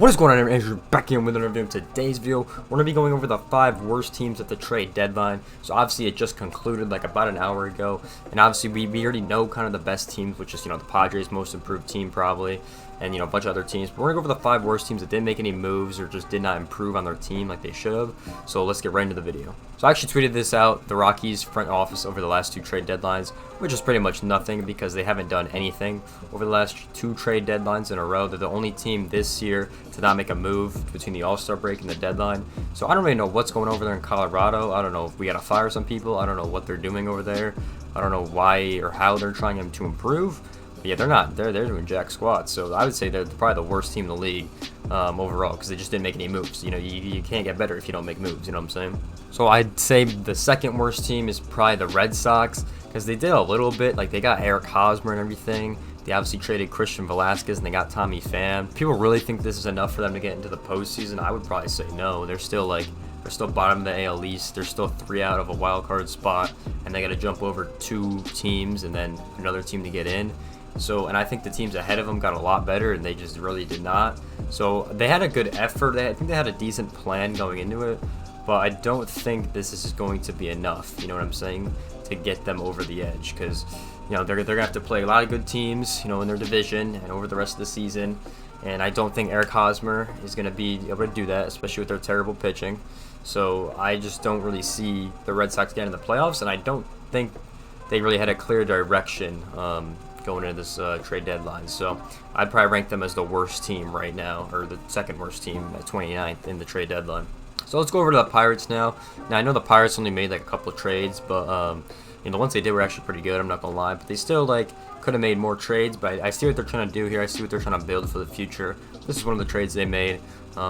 What is going on, Andrew? Back here with another video. In today's video, we're going to be going over the 5 worst teams at the trade deadline. So obviously it just concluded like about an hour ago, and obviously we already know kind of the best teams, which is, the Padres' most improved team probably, and a bunch of other teams. But we're going to go over the 5 worst teams that didn't make any moves or just did not improve on their team like they should have. So let's get right into the video. So I actually tweeted this out, the Rockies front office over the last 2 trade deadlines, which is pretty much nothing because they haven't done anything over the last 2 trade deadlines in a row. They're the only team this year to not make a move between the All-Star break and the deadline. So I don't really know what's going over there in Colorado. I don't know if we got to fire some people. I don't know what they're doing over there. I don't know why or how they're trying to improve. But yeah, they're doing jack squat. So I would say they're probably the worst team in the league overall because they just didn't make any moves. You can't get better if you don't make moves. You know what I'm saying? So I'd say the second worst team is probably the Red Sox because they did a little bit. Like they got Eric Hosmer and everything. They obviously traded Christian Velasquez and they got Tommy Pham. People really think this is enough for them to get into the postseason. I would probably say no. They're still bottom of the AL East. They're still 3 out of a wild card spot, and they got to jump over 2 teams and then another team to get in. So, and I think the teams ahead of them got a lot better, and they just really did not. So they had a good effort. I think they had a decent plan going into it, but I don't think this is going to be enough. You know what I'm saying? To get them over the edge, because they're gonna have to play a lot of good teams, in their division and over the rest of the season. And I don't think Eric Hosmer is gonna be able to do that, especially with their terrible pitching. So I just don't really see the Red Sox getting in the playoffs, and I don't think they really had a clear direction going into this trade deadline. So I'd probably rank them as the worst team right now, or the second worst team at 29th in the trade deadline. So let's go over to the Pirates now. Now I know the Pirates only made like a couple of trades, but the ones they did were actually pretty good, I'm not gonna lie. But they still could have made more trades. But I see what they're trying to do here. I see what they're trying to build for the future. This is one of the trades they made,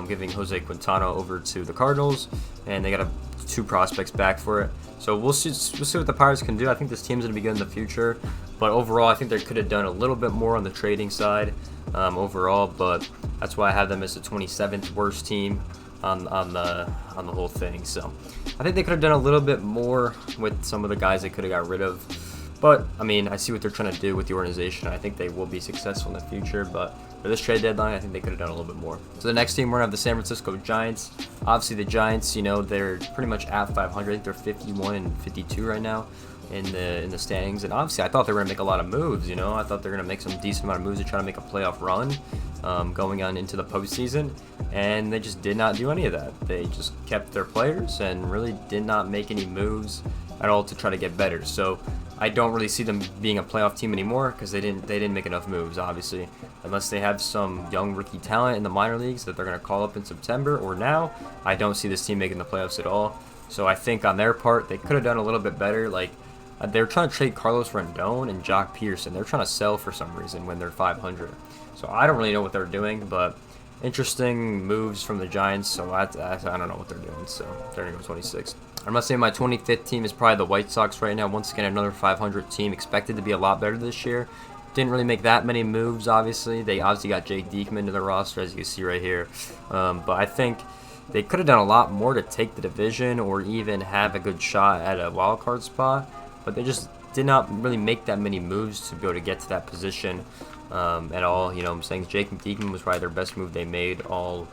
giving Jose Quintana over to the Cardinals, and they got 2 prospects back for it. So we'll see what the Pirates can do. I think this team's gonna be good in the future. But overall, I think they could have done a little bit more on the trading side overall. But that's why I have them as the 27th worst team on the whole thing. So I think they could have done a little bit more with some of the guys they could have got rid of. But I mean, I see what they're trying to do with the organization. I think they will be successful in the future. But for this trade deadline, I think they could have done a little bit more. So the next team, we're gonna have the San Francisco Giants. Obviously, the Giants, they're pretty much at 500. I think they're 51 and 52 right now in the standings. And obviously, I thought they were gonna make a lot of moves. I thought they were gonna make some decent amount of moves to try to make a playoff run going on into the postseason. And they just did not do any of that. They just kept their players and really did not make any moves at all to try to get better. So I don't really see them being a playoff team anymore because they didn't make enough moves, obviously, unless they have some young rookie talent in the minor leagues that they're going to call up in September or now. I don't see this team making the playoffs at all. So I think on their part, they could have done a little bit better. They're trying to trade Carlos Rendon and Jock Peterson. They're trying to sell for some reason when they're 500. So I don't really know what they're doing, but interesting moves from the Giants. So I don't know what they're doing. So they're going to go 26th. I'm going to say my 25th team is probably the White Sox right now. Once again, another 500 team, expected to be a lot better this year. Didn't really make that many moves, obviously. They obviously got Jake Diekman to the roster, as you can see right here. But I think they could have done a lot more to take the division or even have a good shot at a wild card spot. But they just did not really make that many moves to be able to get to that position at all. I'm saying Jake Diekman was probably their best move they made all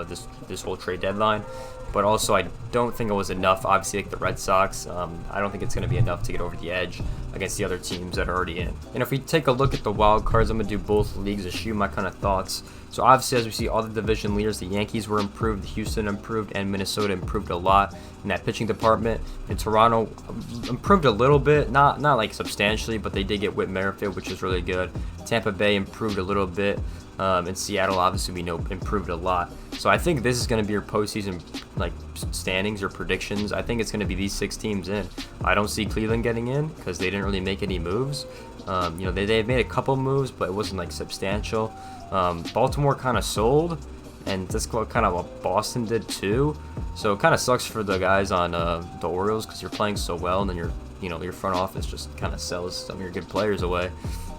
this whole trade deadline. But also, I don't think it was enough. Obviously, like the Red Sox, I don't think it's going to be enough to get over the edge against the other teams that are already in. And if we take a look at the wild cards, I'm going to do both leagues to shoot my kind of thoughts. So obviously, as we see all the division leaders, the Yankees were improved, Houston improved, and Minnesota improved a lot in that pitching department. And Toronto improved a little bit, not like substantially, but they did get Whit Merrifield, which is really good. Tampa Bay improved a little bit. And Seattle, obviously, we know improved a lot. So I think this is going to be your postseason standings or predictions. I think it's going to be these 6 teams in. I don't see Cleveland getting in because they didn't really make any moves. They made a couple moves, but it wasn't substantial. Baltimore kind of sold, and that's kind of what Boston did too. So it kind of sucks for the guys on the Orioles because you're playing so well, and then your front office just kind of sells some of your good players away.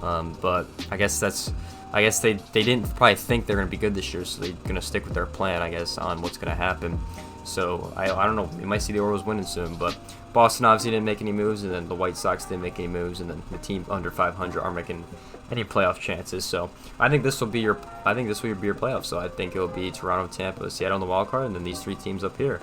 But I guess they didn't probably think they're going to be good this year, so they're going to stick with their plan, I guess, on what's going to happen. So I don't know. We might see the Orioles winning soon, but Boston obviously didn't make any moves, and then the White Sox didn't make any moves, and then the team under 500 aren't making any playoff chances. So I think this will be your playoff. So I think it will be Toronto, Tampa, Seattle in the wild card, and then these 3 teams up here.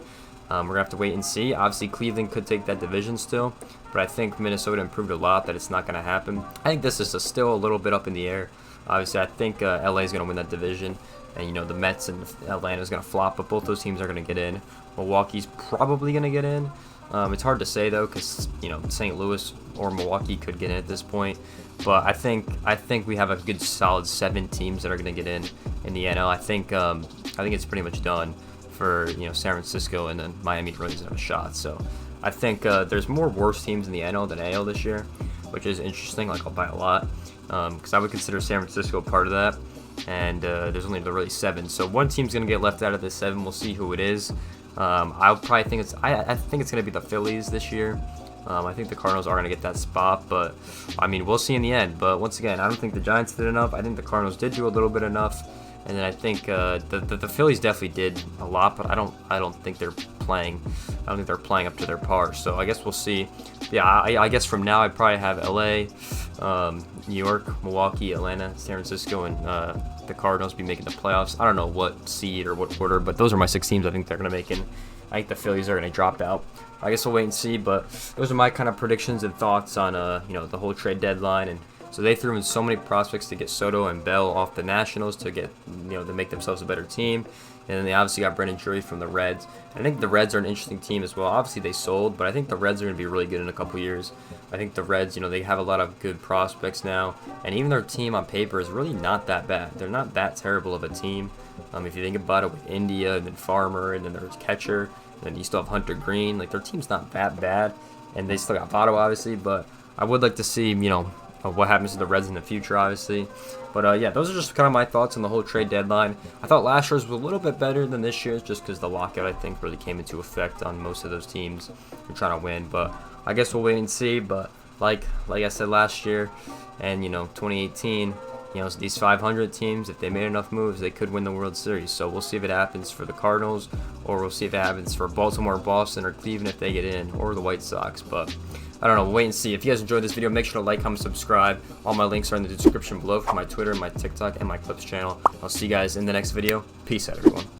We're gonna have to wait and see. Obviously, Cleveland could take that division still, but I think Minnesota improved a lot that it's not gonna happen. I think this is still a little bit up in the air. Obviously, I think LA is gonna win that division, and the Mets and Atlanta is gonna flop, but both those teams are gonna get in. Milwaukee's probably gonna get in. It's hard to say though, because St. Louis or Milwaukee could get in at this point. But I think we have a good solid 7 teams that are gonna get in the NL. I think it's pretty much done for San Francisco, and then Miami really doesn't have a shot. So I think there's more worse teams in the NL than AL this year, which is interesting. Like, I'll buy a lot because I would consider San Francisco part of that. And there's only really 7, so one team's gonna get left out of the 7. We'll see who it is. I'll probably think I think it's gonna be the Phillies this year. I think the Cardinals are gonna get that spot, but I mean, we'll see in the end. But once again, I don't think the Giants did enough. I think the Cardinals did do a little bit enough, and then I think the Phillies definitely did a lot, but I don't think they're playing. I don't think they're playing up to their par. So I guess we'll see. Yeah, I guess from now I probably have LA, New York, Milwaukee, Atlanta, San Francisco, and the Cardinals be making the playoffs. I don't know what seed or what order, but those are my 6 teams I think they're going to make in. I think the Phillies are going to drop out. I guess we'll wait and see, but those are my kind of predictions and thoughts on the whole trade deadline. And so they threw in so many prospects to get Soto and Bell off the Nationals to get to make themselves a better team. And then they obviously got Brendan Drury from the Reds. I think the Reds are an interesting team as well. Obviously they sold, but I think the Reds are going to be really good in a couple years. I think the Reds, they have a lot of good prospects now, and even their team on paper is really not that bad. They're not that terrible of a team. If you think about it, with India and then Farmer and then there's catcher, and then you still have Hunter Green. Like, their team's not that bad, and they still got Votto obviously. But I would like to see what happens to the Reds in the future, obviously. But yeah, those are just kind of my thoughts on the whole trade deadline. I thought last year's was a little bit better than this year's, just because the lockout, I think, really came into effect on most of those teams who are trying to win. But I guess we'll wait and see. But like I said last year, and 2018, these 500 teams, if they made enough moves, they could win the World Series. So we'll see if it happens for the Cardinals, or we'll see if it happens for Baltimore, Boston, or Cleveland if they get in, or the White Sox. But I don't know, we'll wait and see. If you guys enjoyed this video, make sure to like, comment, subscribe. All my links are in the description below for my Twitter, my TikTok, and my Clips channel. I'll see you guys in the next video. Peace out, everyone.